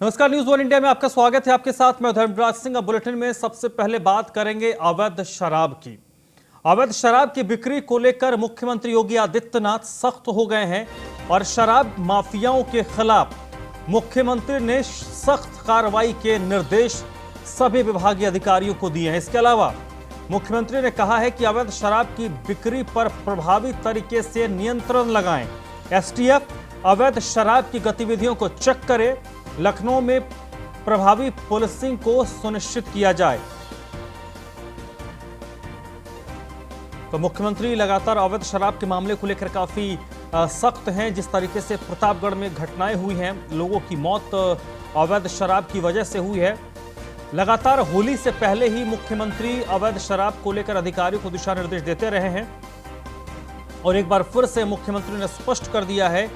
नमस्कार, news one India में आपका स्वागत है। आपके साथ मैं धर्मराज सिंह। अब बुलेटिन में सबसे पहले बात करेंगे अवैध शराब की। अवैध शराब की बिक्री को लेकर मुख्यमंत्री योगी आदित्यनाथ सख्त हो गए हैं और शराब माफियाओं के खिलाफ मुख्यमंत्री ने सख्त कार्रवाई के निर्देश सभी विभागीय अधिकारियों को दिए हैं। इसके अलावा मुख्यमंत्री ने कहा है कि अवैध शराब की बिक्री पर प्रभावी तरीके से नियंत्रण लगाएं। एसटीएफ अवैध शराब की गतिविधियों को चेक करे। लखनऊ में प्रभावी पुलिसिंग को सुनिश्चित किया जाए। तो मुख्यमंत्री लगातार अवैध शराब के मामले को लेकर काफी सख्त हैं। जिस तरीके से प्रतापगढ़ में घटनाएं हुई हैं, लोगों की मौत अवैध शराब की वजह से हुई है। लगातार होली से पहले ही मुख्यमंत्री अवैध शराब को लेकर अधिकारियों को दिशा निर्देश देते रहे हैं और एक बार फिर से मुख्यमंत्री ने स्पष्ट कर दिया है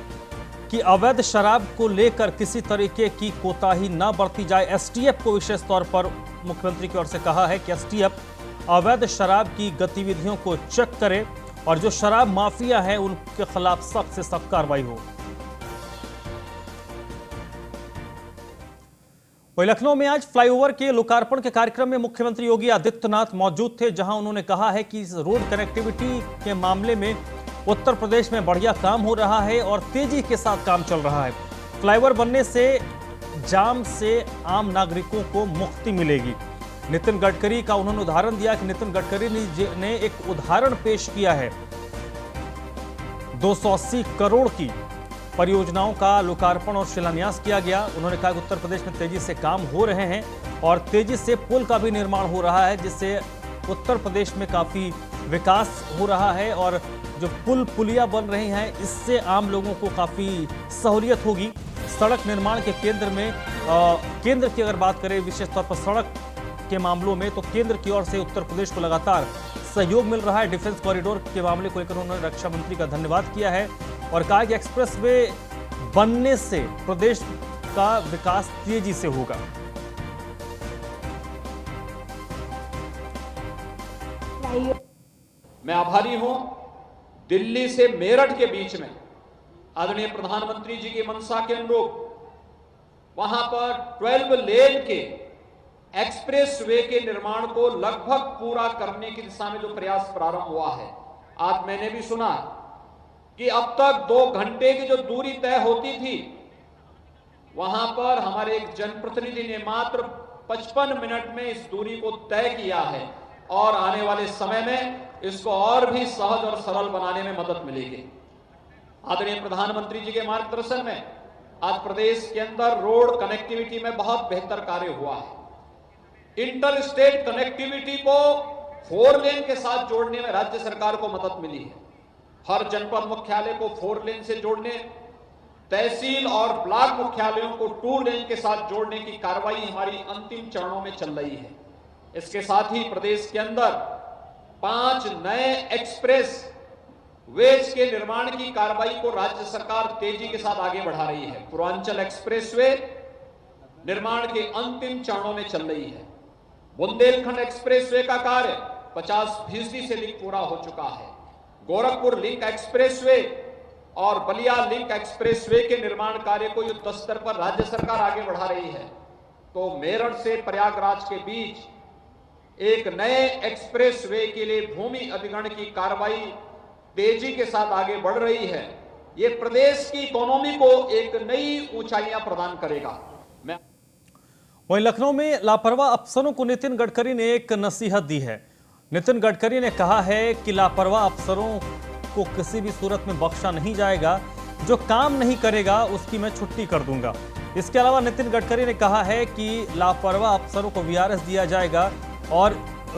कि अवैध शराब को लेकर किसी तरीके की कोताही न बरती जाए। एसटीएफ को विशेष तौर पर मुख्यमंत्री की ओर से कहा है कि एसटीएफ अवैध शराब की गतिविधियों को चेक करे और जो शराब माफिया है उनके खिलाफ सख्त से सख्त कार्रवाई हो। वहीं लखनऊ में आज फ्लाईओवर के लोकार्पण के कार्यक्रम में मुख्यमंत्री योगी आदित्यनाथ मौजूद थे, जहां उन्होंने कहा है कि इस रोड कनेक्टिविटी के मामले में उत्तर प्रदेश में बढ़िया काम हो रहा है और तेजी के साथ काम चल रहा है। फ्लाईओवर बनने से जाम से आम नागरिकों को मुक्ति मिलेगी। नितिन गडकरी का उन्होंने उदाहरण दिया कि नितिन गडकरी ने एक उदाहरण पेश किया है। 280 करोड़ की परियोजनाओं का लोकार्पण और शिलान्यास किया गया। उन्होंने कहा कि उत्तर प्रदेश में तेजी से काम हो रहे हैं और तेजी से पुल का भी निर्माण हो रहा है, जिससे उत्तर प्रदेश में काफी विकास हो रहा है और जो पुलिया बन रही हैं इससे आम लोगों को काफी सहूलियत होगी। सड़क निर्माण के केंद्र में केंद्र की अगर बात करें विशेष तौर पर सड़क के मामलों में, तो केंद्र की ओर से उत्तर प्रदेश को लगातार सहयोग मिल रहा है। डिफेंस कॉरिडोर के मामले को लेकर उन्होंने रक्षा मंत्री का धन्यवाद किया है और कहा कि एक्सप्रेस वे बनने से प्रदेश का विकास तेजी से होगा। मैं आभारी हूं दिल्ली से मेरठ के बीच में आदरणीय प्रधानमंत्री जी की मंशा के अनुरूप वहां पर 12 लेन के एक्सप्रेस वे के निर्माण को लगभग पूरा करने की दिशा में जो प्रयास प्रारंभ हुआ है। आज मैंने भी सुना कि अब तक 2 घंटे की जो दूरी तय होती थी, वहां पर हमारे एक जनप्रतिनिधि ने मात्र 55 मिनट में इस दूरी को तय किया है और आने वाले समय में इसको और भी सहज और सरल बनाने में मदद मिलेगी। आदरणीय प्रधानमंत्री जी के मार्गदर्शन में आज प्रदेश के अंदर रोड कनेक्टिविटी में बहुत बेहतर कार्य हुआ है। इंटर स्टेट कनेक्टिविटी को 4 लेन के साथ जोड़ने में राज्य सरकार को मदद मिली है। हर जनपद मुख्यालय को 4 लेन से जोड़ने, तहसील और ब्लॉक मुख्यालयों को 2 लेन के साथ जोड़ने की कार्रवाई हमारी अंतिम चरणों में चल रही है। इसके साथ ही प्रदेश के अंदर 5 नए एक्सप्रेस वेज के निर्माण की कार्रवाई को राज्य सरकार तेजी के साथ आगे बढ़ा रही है। पूर्वांचल एक्सप्रेसवे निर्माण के अंतिम चरणों में चल रही है। बुंदेलखंड एक्सप्रेसवे का कार्य 50% से अधिक पूरा हो चुका है। गोरखपुर लिंक एक्सप्रेसवे और बलिया लिंक एक्सप्रेसवे के निर्माण कार्य को युद्ध स्तर पर राज्य सरकार आगे बढ़ा रही है। तो मेरठ से प्रयागराज के बीच एक नए एक्सप्रेस वे के लिए भूमि अधिग्रहण की कार्रवाई तेजी के साथ आगे बढ़ रही है। ये प्रदेश की इकोनॉमी को एक नई ऊंचाइयां प्रदान करेगा। वहीं लखनऊ में लापरवाह अफसरों को नितिन गडकरी ने एक नसीहत दी है। नितिन गडकरी ने कहा है कि लापरवाह अफसरों को किसी भी सूरत में बख्शा नहीं जाएगा। जो काम नहीं करेगा उसकी मैं छुट्टी कर दूंगा। इसके अलावा नितिन गडकरी ने कहा है कि लापरवाह अफसरों को वीआरएस दिया जाएगा और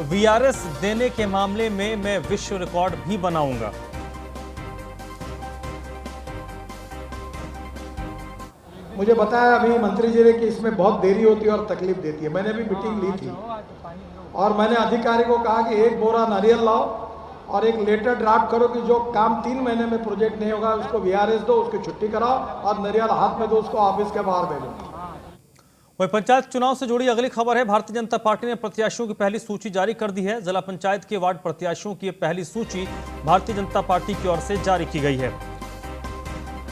वीआरएस देने के मामले में मैं विश्व रिकॉर्ड भी बनाऊंगा। मुझे बताया अभी मंत्री जी ने कि इसमें बहुत देरी होती है और तकलीफ देती है। मैंने भी मीटिंग ली थी और मैंने अधिकारी को कहा कि 1 बोरा नारियल लाओ और एक लेटर ड्राफ्ट करो कि जो काम 3 महीने में प्रोजेक्ट नहीं होगा उसको वीआरएस दो, उसकी छुट्टी कराओ और नारियल हाथ में दो, उसको ऑफिस के बाहर भेजो। वहीं पंचायत चुनाव से जुड़ी अगली खबर है। भारतीय जनता पार्टी ने प्रत्याशियों की पहली सूची जारी कर दी है। जिला पंचायत के वार्ड प्रत्याशियों की पहली सूची भारतीय जनता पार्टी की ओर से जारी की गई है।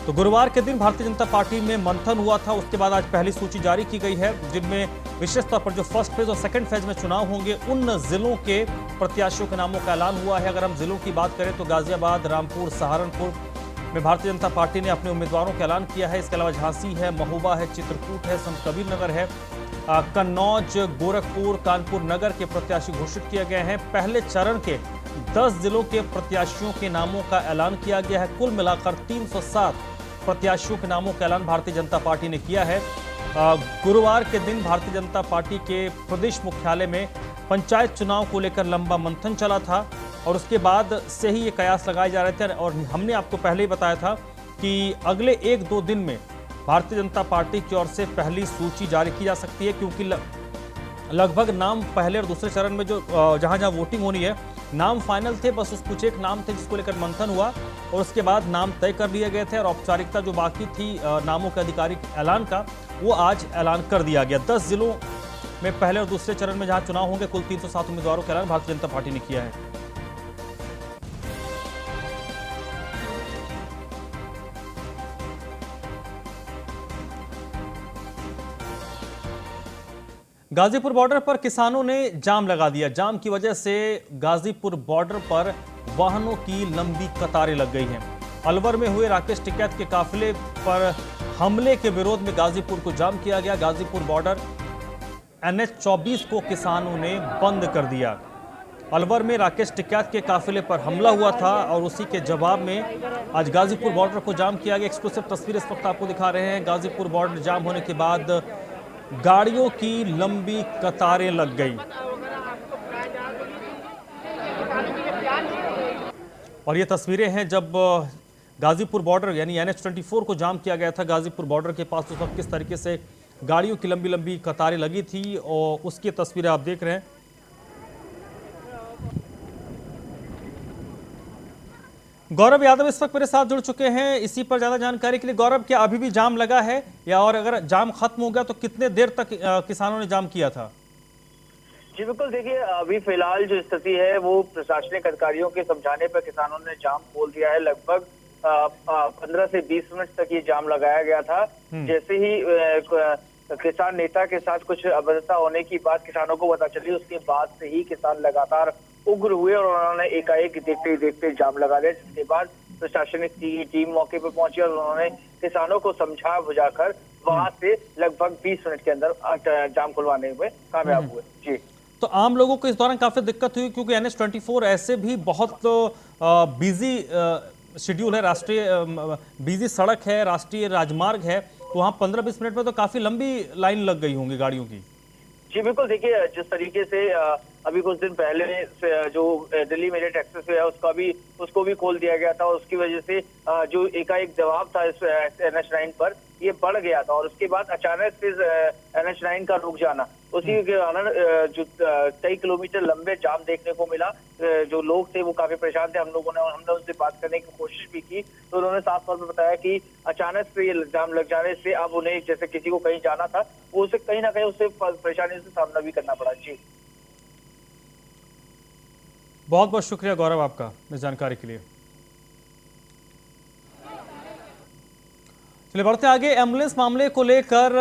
तो गुरुवार के दिन भारतीय जनता पार्टी में मंथन हुआ था, उसके बाद आज पहली सूची जारी की गई है, जिनमें विशेष तौर पर जो फर्स्ट फेज और सेकंड फेज में चुनाव होंगे उन जिलों के प्रत्याशियों के नामों का ऐलान हुआ है। अगर हम जिलों की बात करें तो गाजियाबाद, रामपुर, सहारनपुर में भारतीय जनता पार्टी ने अपने उम्मीदवारों का ऐलान किया है। इसके अलावा झांसी है, महोबा है, चित्रकूट है, संत कबीर नगर है, कन्नौज, गोरखपुर, कानपुर नगर के प्रत्याशी घोषित किए गए हैं। पहले चरण के 10 जिलों के प्रत्याशियों के नामों का ऐलान किया गया है। कुल मिलाकर 307 प्रत्याशियों के नामों का ऐलान भारतीय जनता पार्टी ने किया है। गुरुवार के दिन भारतीय जनता पार्टी के प्रदेश मुख्यालय में पंचायत चुनाव को लेकर लंबा मंथन चला था और उसके बाद से ही ये कयास लगाए जा रहे थे और हमने आपको पहले ही बताया था कि अगले 1-2 दिन में भारतीय जनता पार्टी की ओर से पहली सूची जारी की जा सकती है, क्योंकि लगभग नाम पहले और दूसरे चरण में जो जहां वोटिंग होनी है नाम फाइनल थे, बस कुछ एक नाम थे जिसको लेकर मंथन हुआ और उसके बाद नाम तय कर लिए गए थे और औपचारिकता जो बाकी थी नामों के आधिकारिक ऐलान का, वो आज ऐलान कर दिया गया। 10 जिलों में पहले और दूसरे चरण में जहां चुनाव होंगे कुल 307 उम्मीदवारों का ऐलान भारतीय जनता पार्टी ने किया है। गाजीपुर बॉर्डर पर किसानों ने जाम लगा दिया। जाम की वजह से गाजीपुर बॉर्डर पर वाहनों की लंबी कतारें लग गई हैं। अलवर में हुए राकेश टिकैत के काफिले पर हमले के विरोध में गाजीपुर को जाम किया गया। गाजीपुर बॉर्डर NH 24 को किसानों ने बंद कर दिया। अलवर में राकेश टिकैत के काफिले पर हमला हुआ था और उसी के जवाब में आज गाजीपुर बॉर्डर को जाम किया गया। एक्सक्लूसिव तस्वीर इस वक्त आपको दिखा रहे हैं। गाजीपुर बॉर्डर जाम होने के बाद गाड़ियों की लंबी कतारें लग गई और ये तस्वीरें हैं जब गाजीपुर बॉर्डर यानी NH 24 को जाम किया गया था। गाजीपुर बॉर्डर के पास उस वक्त किस तरीके से गाड़ियों की लंबी लंबी कतारें लगी थी और उसकी तस्वीरें आप देख रहे हैं। गौरव यादव इस वक्त मेरे साथ जुड़ चुके हैं इसी पर ज्यादा जानकारी के लिए। गौरव, क्या अभी भी जाम लगा है या और अगर जाम खत्म हो गया तो कितने देर तक किसानों ने जाम किया था? जी बिल्कुल, देखिए अभी फिलहाल जो स्थिति है वो प्रशासनिक अधिकारियों के समझाने पर किसानों ने जाम खोल दिया है। लगभग 15 से 20 मिनट तक ये जाम लगाया गया था। जैसे ही किसान नेता के साथ कुछ अभद्रता होने की बात किसानों को पता चली, उसके बाद से ही किसान लगातार उग्र हुए और उन्होंने एकाएक देखते जाम लगा दिया, जिसके बाद प्रशासनिक टीम मौके पर पहुंची और उन्होंने किसानों को समझा बुझाकर वहां से लगभग 20 मिनट के अंदर जाम खुलवाने में कामयाब हुए। जी, तो आम लोगों को इस दौरान काफी दिक्कत हुई क्योंकि NH 24 ऐसे भी बहुत बिजी शेड्यूल है, राष्ट्रीय बिजी सड़क है, राष्ट्रीय राजमार्ग है, तो वहाँ 15-20 मिनट में तो काफी लंबी लाइन लग गई होंगी गाड़ियों की। जी बिल्कुल, देखिए जिस तरीके से अभी कुछ दिन पहले जो दिल्ली मेरठ एक्सप्रेस है उसको भी खोल दिया गया था और उसकी वजह से जो एकाएक दबाव था इस NH 9 पर ये बढ़ गया था और उसके बाद अचानक से NH 9 का रुक जाना, उसी के कारण जो कई किलोमीटर लंबे जाम देखने को मिला। जो लोग थे वो काफी परेशान थे। हमने उनसे बात करने की कोशिश भी की तो उन्होंने साफ तौर पर बताया कि अचानक से ये जाम लग जाने से अब उन्हें जैसे किसी को कहीं जाना था वो उसे कहीं ना कहीं उससे परेशानी से सामना भी करना पड़ा। जी, बहुत बहुत शुक्रिया गौरव आपका इस जानकारी के लिए। चलिए बढ़ते आगे। एम्बुलेंस मामले को लेकर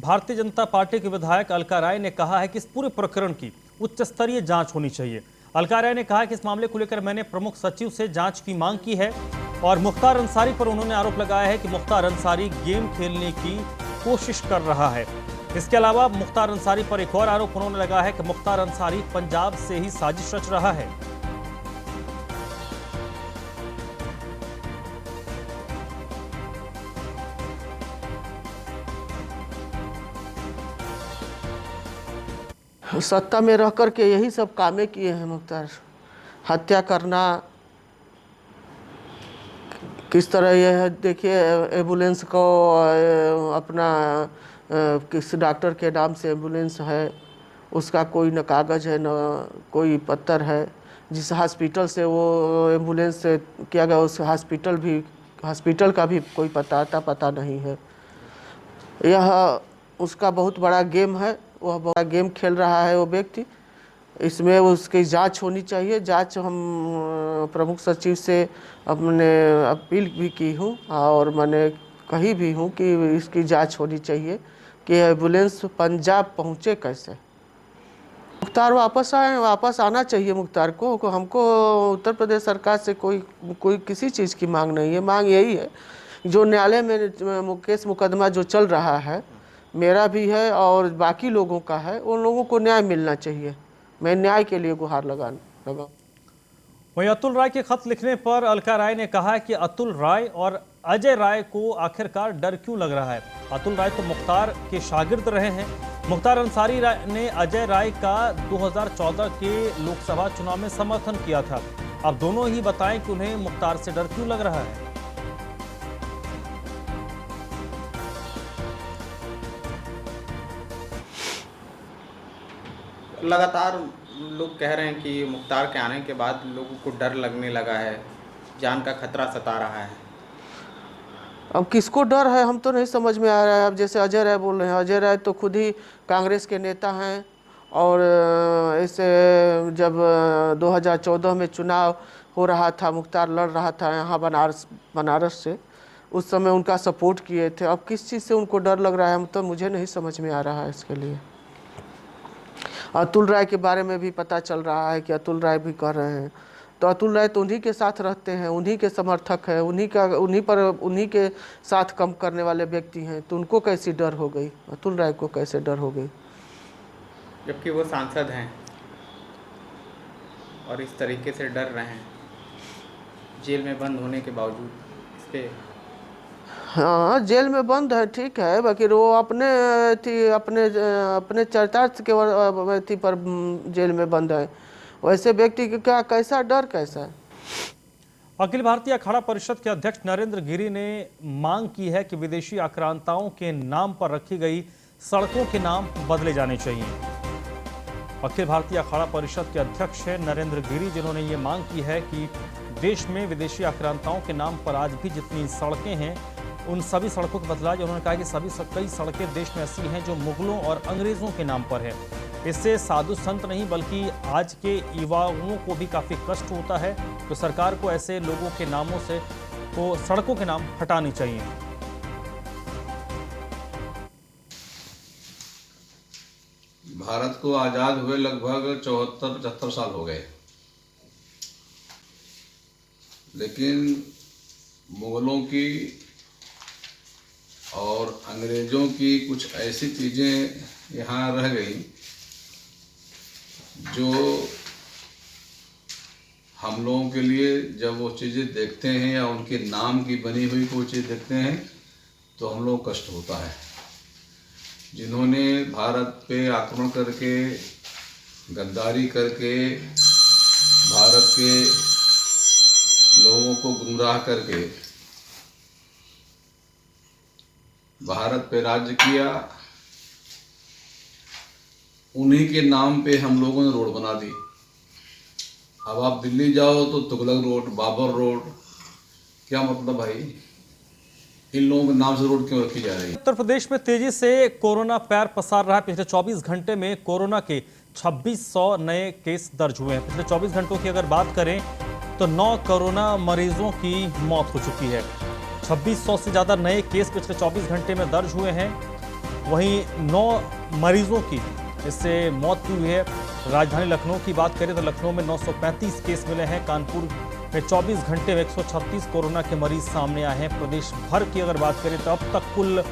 भारतीय जनता पार्टी के विधायक अलका राय ने कहा है कि इस पूरे प्रकरण की उच्च स्तरीय जांच होनी चाहिए। अलका राय ने कहा कि इस मामले को लेकर मैंने प्रमुख सचिव से जांच की मांग की है और मुख्तार अंसारी पर उन्होंने आरोप लगाया है कि मुख्तार अंसारी गेम खेलने की कोशिश कर रहा है। इसके अलावा मुख्तार अंसारी पर एक और आरोप उन्होंने लगाया है कि मुख्तार अंसारी पंजाब से ही साजिश रच रहा है। सत्ता में रह कर के यही सब कामें किए हैं। मुख्तार हत्या करना, किस तरह यह है देखिए, एम्बुलेंस को अपना किस डॉक्टर के नाम से एम्बुलेंस है, उसका कोई न कागज़ है न कोई पत्तर है। जिस हॉस्पिटल से वो एम्बुलेंस से किया गया उस हॉस्पिटल का भी कोई पता नहीं है। यह उसका बहुत बड़ा गेम है, वह बड़ा गेम खेल रहा है वो व्यक्ति इसमें उसकी जांच होनी चाहिए। जांच हम प्रमुख सचिव से अपने अपील भी की हूँ और मैंने कही भी हूँ कि इसकी जांच होनी चाहिए कि एम्बुलेंस पंजाब पहुँचे कैसे। मुख्तार वापस आना चाहिए मुख्तार को। हमको उत्तर प्रदेश सरकार से कोई किसी चीज़ की मांग नहीं है। मांग यही है जो न्यायालय में केस मुकदमा जो चल रहा है, मेरा भी है और बाकी लोगों का है, उन लोगों को न्याय मिलना चाहिए। मैं न्याय के लिए गुहार लगा। वहीं अतुल राय के खत लिखने पर अलका राय ने कहा कि अतुल राय और अजय राय को आखिरकार डर क्यों लग रहा है। अतुल राय तो मुख्तार के शागिर्द रहे हैं। मुख्तार अंसारी ने अजय राय का 2014 के लोकसभा चुनाव में समर्थन किया था। अब दोनों ही बताएं कि उन्हें मुख्तार से डर क्यों लग रहा है। लगातार लोग कह रहे हैं कि मुख्तार के आने के बाद लोगों को डर लगने लगा है, जान का खतरा सता रहा है। अब किसको डर है हम तो नहीं समझ में आ रहा है। अब जैसे अजय राय बोल रहे हैं, अजय राय तो खुद ही कांग्रेस के नेता हैं और ऐसे जब 2014 में चुनाव हो रहा था, मुख्तार लड़ रहा था यहाँ बनारस से, उस समय उनका सपोर्ट किए थे। अब किस चीज़ से उनको डर लग रहा है हम तो मुझे नहीं समझ में आ रहा है इसके लिए। अतुल राय के बारे में भी पता चल रहा है कि अतुल राय भी कह रहे हैं, तो अतुल राय तो उन्हीं के साथ रहते हैं, उन्हीं के समर्थक हैं, उन्हीं के साथ कम करने वाले व्यक्ति हैं, तो उनको कैसी डर हो गई, अतुल राय को कैसे डर हो गई, जबकि वो सांसद हैं और इस तरीके से डर रहे हैं जेल में बंद होने के बावजूद। इस पे हाँ जेल में बंद है ठीक है, बाकी वो अपने चरितार्थ के पर जेल में बंद है। वैसे व्यक्ति का कैसा डर कैसा है। अखिल भारतीय अखाड़ा परिषद के अध्यक्ष नरेंद्र गिरी ने मांग की है कि विदेशी आक्रांताओं के नाम पर रखी गई सड़कों के नाम बदले जाने चाहिए। अखिल भारतीय अखाड़ा परिषद के अध्यक्ष हैं नरेंद्र गिरी, जिन्होंने ये मांग की है कि देश में विदेशी आक्रांताओं के नाम पर आज भी जितनी सड़कें हैं उन सभी सड़कों को बदला जाए। उन्होंने कहा कि कई सड़कें देश में ऐसी हैं जो मुगलों और अंग्रेजों के नाम पर है। इससे साधु संत नहीं बल्कि आज के युवाओं को भी काफ़ी कष्ट होता है, तो सरकार को ऐसे लोगों के नामों से सड़कों के नाम हटाने चाहिए। भारत को आज़ाद हुए लगभग 74-75 साल हो गए, लेकिन मुगलों की और अंग्रेज़ों की कुछ ऐसी चीज़ें यहाँ रह गई जो हम लोगों के लिए जब वो चीज़ें देखते हैं या उनके नाम की बनी हुई कोई चीज़ देखते हैं तो हम लोग कष्ट होता है। जिन्होंने भारत पे आक्रमण करके गद्दारी करके भारत के लोगों को गुमराह करके भारत पे राज्य किया, उन्हीं के नाम पे हम लोगों ने रोड बना दी। अब आप दिल्ली जाओ तो तुगलक रोड, बाबर रोड, क्या मतलब भाई, इन लोगों के नाम से रोड क्यों रखी जा रही है। उत्तर प्रदेश में तेजी से कोरोना पैर पसार रहा है। पिछले 24 घंटे में कोरोना के 2600 नए केस दर्ज हुए हैं। पिछले 24 घंटों की अगर बात करें तो 9 कोरोना मरीजों की मौत हो चुकी है। 2600 से ज़्यादा नए केस पिछले 24 घंटे में दर्ज हुए हैं। वहीं 9 मरीजों की इससे मौत भी हुई है। राजधानी लखनऊ की बात करें तो लखनऊ में 935 केस मिले हैं। कानपुर में 24 घंटे में 136 कोरोना के मरीज सामने आए हैं। प्रदेश भर की अगर बात करें तो अब तक कुल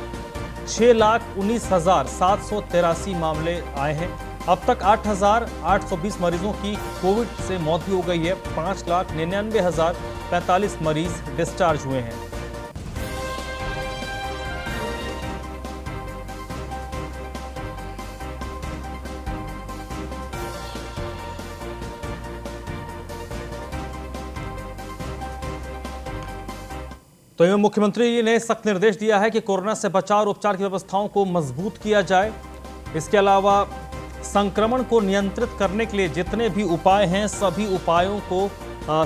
6,19,783 मामले आए हैं। अब तक 8,820 मरीजों की कोविड से मौत भी हो गई है। 5,99,045 मरीज डिस्चार्ज हुए हैं। तो एवं मुख्यमंत्री ने सख्त निर्देश दिया है कि कोरोना से बचाव और उपचार की व्यवस्थाओं को मजबूत किया जाए। इसके अलावा संक्रमण को नियंत्रित करने के लिए जितने भी उपाय हैं सभी उपायों को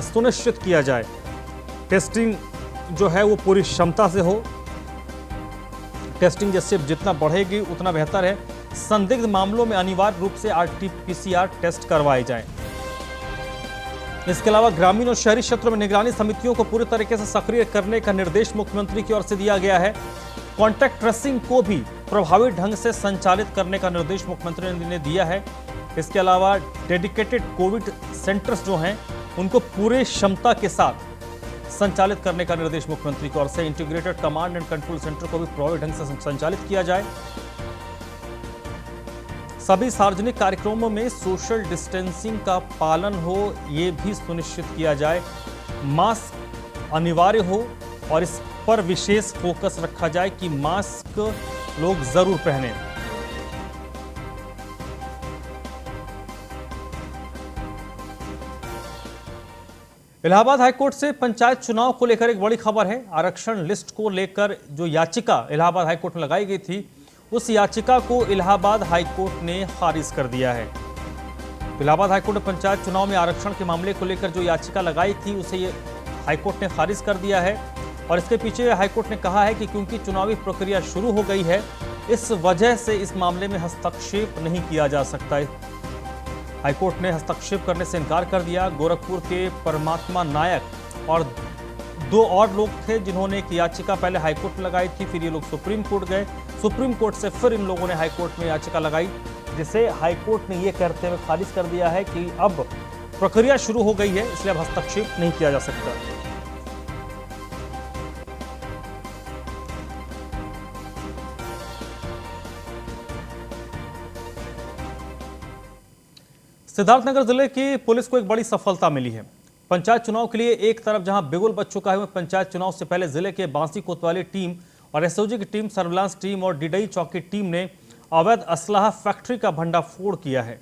सुनिश्चित किया जाए। टेस्टिंग जो है वो पूरी क्षमता से हो। टेस्टिंग जैसे जितना बढ़ेगी उतना बेहतर है। संदिग्ध मामलों में अनिवार्य रूप से RT-PCR टेस्ट करवाए जाएं। इसके अलावा ग्रामीण और शहरी क्षेत्रों में निगरानी समितियों को पूरी तरीके से सक्रिय करने का निर्देश मुख्यमंत्री की ओर से दिया गया है। कॉन्टैक्ट ट्रेसिंग को भी प्रभावी ढंग से संचालित करने का निर्देश मुख्यमंत्री ने दिया है। इसके अलावा डेडिकेटेड कोविड सेंटर्स जो हैं उनको पूरे क्षमता के साथ संचालित करने का निर्देश मुख्यमंत्री की ओर से। Integrated command and control centre को भी प्रभावी ढंग से संचालित किया जाए। सभी सार्वजनिक कार्यक्रमों में सोशल डिस्टेंसिंग का पालन हो, ये भी सुनिश्चित किया जाए। मास्क अनिवार्य हो और इस पर विशेष फोकस रखा जाए कि मास्क लोग जरूर पहनें। इलाहाबाद हाईकोर्ट से पंचायत चुनाव को लेकर एक बड़ी खबर है। आरक्षण लिस्ट को लेकर जो याचिका इलाहाबाद हाईकोर्ट में लगाई गई थी, उस याचिका को इलाहाबाद हाईकोर्ट ने खारिज कर दिया है। इलाहाबाद हाईकोर्ट ने पंचायत चुनाव में आरक्षण के मामले को लेकर जो याचिका लगाई थी उसे ये हाईकोर्ट ने खारिज कर दिया है। और इसके पीछे हाईकोर्ट ने कहा है कि क्योंकि चुनावी प्रक्रिया शुरू हो गई है, इस वजह से इस मामले में हस्तक्षेप नहीं किया जा सकता है। हाईकोर्ट ने हस्तक्षेप करने से इनकार कर दिया। गोरखपुर के परमात्मा नायक और 2 और लोग थे जिन्होंने एक याचिका पहले हाईकोर्ट में लगाई थी, फिर ये लोग सुप्रीम कोर्ट गए। सुप्रीम कोर्ट से फिर इन लोगों ने हाईकोर्ट में याचिका लगाई, जिसे हाईकोर्ट ने ये कहते हुए खारिज कर दिया है कि अब प्रक्रिया शुरू हो गई है, इसलिए अब हस्तक्षेप नहीं किया जा सकता। सिद्धार्थनगर जिले की पुलिस को एक बड़ी सफलता मिली है। पंचायत चुनाव के लिए एक तरफ जहां बिगुल बच चुका है, पंचायत चुनाव से पहले जिले के बांसी कोतवाली टीम और एसओजी की टीम, सर्विलांस टीम और डिडई चौकी टीम ने अवैध असलाह फैक्ट्री का भंडाफोड़ किया है।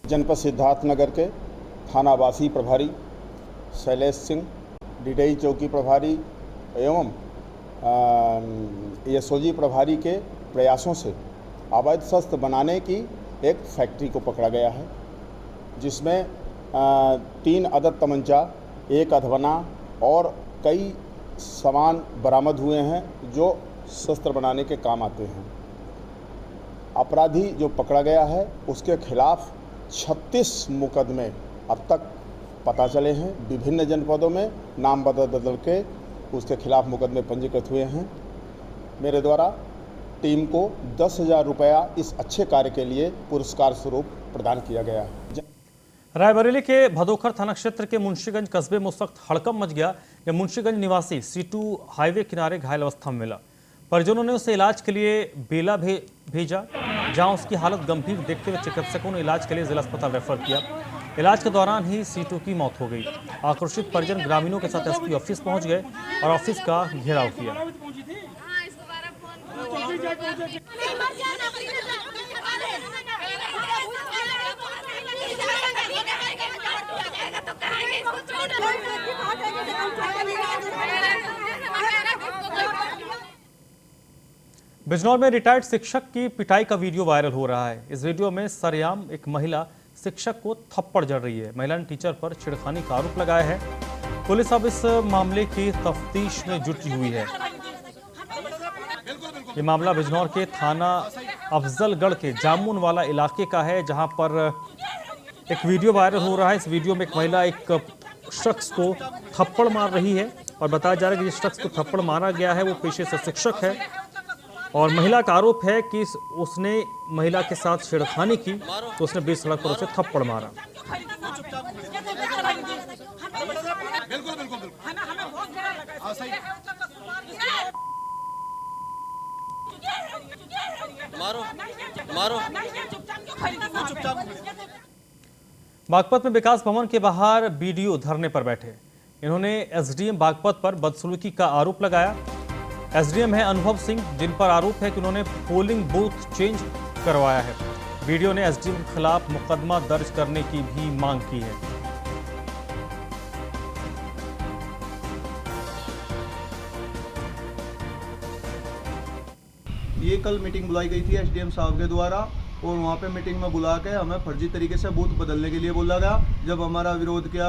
जनपद सिद्धार्थनगर के थानावासी प्रभारी शैलेश सिंह, डिडई चौकी प्रभारी एवं एसओजी प्रभारी के प्रयासों से अवैध शस्त्र बनाने की एक फैक्ट्री को पकड़ा गया है, जिसमें 3 अदद तमंचा, 1 अधवना और कई सामान बरामद हुए हैं जो शस्त्र बनाने के काम आते हैं। अपराधी जो पकड़ा गया है उसके खिलाफ 36 मुकदमे अब तक पता चले हैं। विभिन्न जनपदों में नाम बदल के उसके खिलाफ मुकदमे पंजीकृत हुए हैं। मेरे द्वारा टीम को 10,000 रुपया इस अच्छे कार्य के लिए पुरस्कार स्वरूप प्रदान किया गया है। रायबरेली के भदोखर थाना क्षेत्र के मुंशीगंज कस्बे में उस वक्त हड़कंप मच गया जब मुंशीगंज निवासी C2 हाईवे किनारे घायल अवस्था में मिला। परिजनों ने उसे इलाज के लिए बेला भेजा, जहां उसकी हालत गंभीर देखते हुए चिकित्सकों ने इलाज के लिए जिला अस्पताल रेफर किया। इलाज के दौरान ही C2 की मौत हो गई। आक्रोशित परिजन ग्रामीणों के साथ SP ऑफिस पहुंच गए और ऑफिस का घेराव किया। बिजनौर में रिटायर्ड शिक्षक की पिटाई का वीडियो वायरल हो रहा है। इस वीडियो में सरेआम एक महिला शिक्षक को थप्पड़ जड़ रही है। महिला ने टीचर पर छेड़खानी का आरोप लगाया है। पुलिस अब इस मामले की तफ्तीश में जुटी हुई है। ये मामला बिजनौर के थाना अफजलगढ़ के जामुनवाला इलाके का है, जहां पर एक वीडियो वायरल हो रहा है। इस वीडियो में एक महिला एक शख्स को थप्पड़ मार रही है और बताया जा रहा है कि जिस शख्स को थप्पड़ मारा गया है वो पेशे से शिक्षक है और महिला का आरोप है कि उसने महिला के साथ छेड़खानी की तो उसने बीच सड़क पर उसे थप्पड़ मारा। बागपत में विकास भवन के बाहर बीडीओ धरने पर बैठे। इन्होंने एसडीएम बागपत पर बदसलूकी का आरोप लगाया। एसडीएम है अनुभव सिंह, जिन पर आरोप है कि उन्होंने पोलिंग बूथ चेंज करवाया है। बीडीओ ने एसडीएम के खिलाफ मुकदमा दर्ज करने की भी मांग की है। ये कल मीटिंग बुलाई गई थी एसडीएम साहब के द्वारा और वहाँ पे मीटिंग में बुला के हमें फर्जी तरीके से बूथ बदलने के लिए बोला गया। जब हमारा विरोध किया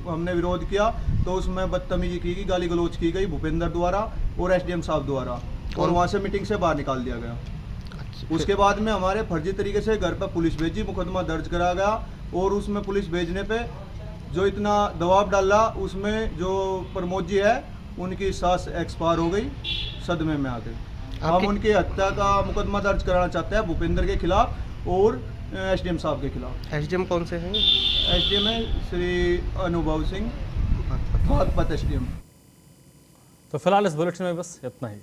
हमने विरोध किया तो उसमें बदतमीजी की गई, गाली गलौज की गई भूपेंद्र द्वारा और एसडीएम साहब द्वारा, और वहाँ से मीटिंग से बाहर निकाल दिया गया। उसके बाद में हमारे फर्जी तरीके से घर पर पुलिस भेजी, मुकदमा दर्ज करा गया, और उसमें पुलिस भेजने पे जो इतना दबाव डाला, उसमें जो प्रमोद जी है उनकी सास एक्सपायर हो गई सदमे में आके। हम उनकी हत्या का मुकदमा दर्ज कराना चाहते हैं भूपेंद्र के खिलाफ और एसडीएम साहब के खिलाफ। एसडीएम कौन से हैं? एसडीएम है श्री अनुभव सिंह, बागपत एसडीएम। तो फिलहाल इस बुलेटिन में बस इतना ही।